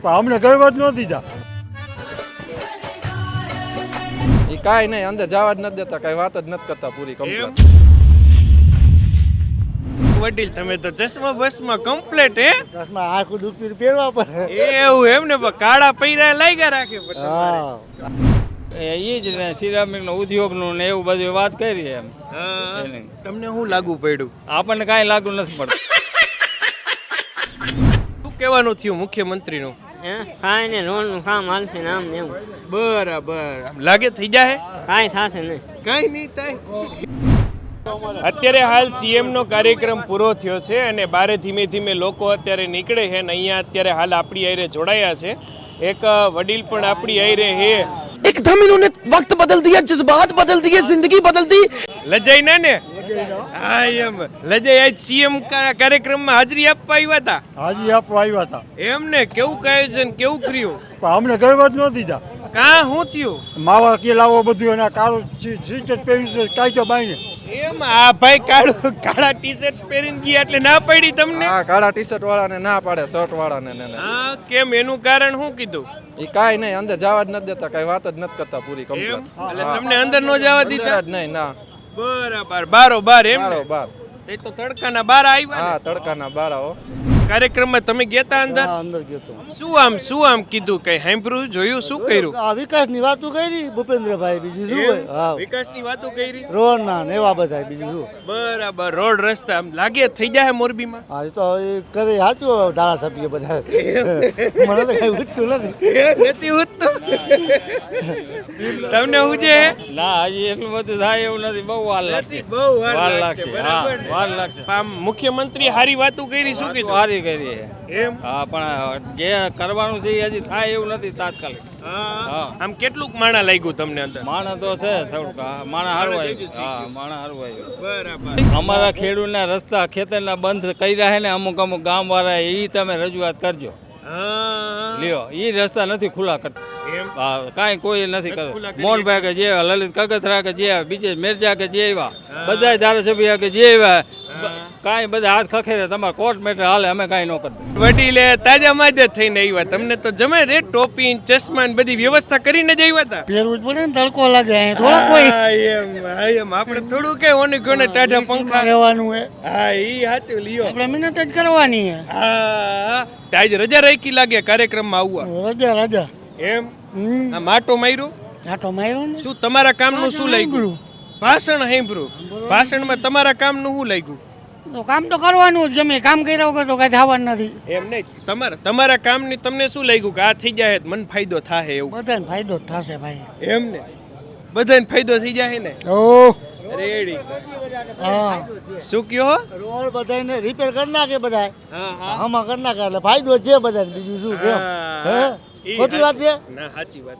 પણ અમને કરવા જ ન દીધા. એ કાંઈ નહીં, અંદર જવા જ નથી દેતા, કાંઈ વાત જ નથી કરતા પૂરી કમ્પ્લીટ. વડીલ તમે તો ચશ્મા બસમાં કમ્પ્લીટ હે ચશ્મા આખું દુખતી પહેરવા પડે. એવું એમ ને કાળા પૈરા લાગ્યા રાખે પણ હા એ જ ને સિરામિકનો ઉદ્યોગનું ને એવું બધું વાત કરી એમ. હા. તમને શું લાગુ પડ્યું? આપણને કાંઈ લાગુ નથી પડતું. શું કહેવાનું થયું મુખ્યમંત્રીનું? કાંઈ ને રોડનું કામ હાલશે ને આમ ને એવું બરાબર. આમ લાગે થઈ જાય કાંઈ થશે નહીં. કાંઈ નહીં થાય. અત્યારે હાલ સીએમ નો કાર્યક્રમ પૂરો થયો છે અને બારે ધીમે ધીમે લોકો અત્યારે નીકળે છે ને અહીંયા અત્યારે હાલ આપણી આયરે જોડાયા છે. એક વડીલ પણ આપણી આયરે હે. एकदम इन्होंने वक्त बदल दिया, जज्बात बदल दिए, जिंदगी बदल दी. લજાઈ ના ને? હા એમ લજાઈ આજ સીએમ કાર્યક્રમમાં હાજરી આપવા આવ્યા હતા. હાજી આપવા આવ્યા હતા. એમ ને કેવું આયોજન કેવું કર્યું? પણ અમને કરવા જ ન દીધા. કાં શું થયું? માવા કે લાવો બધું અને કાળું સીટ જ પહેર્યું છે કાંઈ તો બાઈને. એમ આ ભાઈ કાળા ટી શર્ટ પહેરીને ગયા એટલે ના પડી તમને? હા, કાળા ટી શર્ટ વાળાને ના પાડે, શર્ટ વાળાને ને. હા કેમ એનું કારણ શું કીધું? એ કાંઈ નહીં, અંદર જવા જ નથી દેતા, કાંઈ વાત જ નથી કરતા પૂરી એમ કમ્પ્લીટ. એટલે તમને અંદર નો જવા દીધા? જ નહીં, ના. બરાબર બારોબાર એમ ને? બાર. એ તો તડકાના બાર આવ્યા હા, તડકાના બાર આવો. કાર્યક્રમમાં તમે ગયા તા અંદર? અંદર ગયો તો. શું આમ કીધું? કઈ સાંભળ્યું જોયું શું કર્યું? આ વિકાસની વાતો કરી ભૂપેન્દ્રભાઈ, બીજું શું હોય? હા વિકાસની વાતો કરી. રોડ ના ને એવા બધા, બીજું શું? બરાબર. રોડ રસ્તા આમ લાગે થઈ જાય મોરબીમાં? હા એ તો હવે કરે સાચું ધારાસભ્ય બધા. મને તો કઈ ઉઠતું નથી. નથી ઉઠતું. તમને ઉજે? ના, હજી એટલું બધું થાય એવું નથી. બહુ વાર લાગશે. બહુ વાર લાગશે. હા, બરાબર ને? વાર લાગશે. આમ મુખ્યમંત્રી હારી વાતો કરી શું કીધું? સારી કરી છે. એમ? હા, પણ જે કરવાનું છે એ હજી થાય એવું નથી તાત્કાલિક. હા. આમ કેટલુંક માણા લાગ્યું તમને અંદર? માણસ તો છે સૌકા, માણસ હારું આવ્યું. હા, માણસ હારું આવ્યું. બરાબર. અમારા ખેડૂતના રસ્તા ખેતરના બંધ કર્યા છે ને અમુક ગામ વાળા, એ તમે રજૂઆત કરજો. હા. લ્યો, એ રસ્તા નથી ખુલ્લા કરતા. એમ? હા, કાંઈ કોઈ નથી ખુલ્લા કરતા. કરી મોહનભાઈ કે જે લલિત કગથરા કે જે બીજે મિર્જા કે જે એવા બધા ધારાસભ્ય કે જે એવા કાંઈ બધા હાથ ખખેરે તમારે કોર્ટ મેટર હાલે, અમે કાંઈ ન કરતા. વડીલે તાજા માજા થઈને આવ્યા. તમને તો જમે રે ટોપી ચશ્મા ને બધી વ્યવસ્થા કરીને જ આવ્યા હતા. પહેરવું જ પડે ને, તડકો લાગે અહીં થોડા કોઈ હા, એમ આપણે થોડું કે ઓને કોને ટાઢા પંખા. રહેવાનું હે. હા ઈ સાચું લ્યો. આપણે મહેનત જ કરવાની હે. હા તાજ રજા રાખી લાગે કાર્યક્રમમાં આવવા. રજા રજા. એમ? આ માટો માર્યો? આટો માર્યો ને. શું તમારા કામનું શું લાગ્યું? ભાષણ સાંભળ્યું. ભાષણમાં તમારા કામનું શું લાગ્યું? તો કામ તો કરવાનું જ, ગમે કામ કર્યા વગર તો કઈ થવાનું નથી. એમ નહીં, તમારા કામની તમને શું લાગ્યું કે આ થઈ જાય તો મને ફાયદો થાય એવું? બધાને ફાયદો જ થશે ભાઈ. એમ ને બધાને ફાયદો થઈ જાય ને? ઓહ રેડી. હા. શું કયો? રોડ બધાને રિપેર કરી નાખે બધા. હા હા. આમાં કરી નાખે એટલે ફાયદો છે બધાને, બીજું શું કેમ? હા. હે? ઈ ખોટી વાત છે? ના સાચી વાત.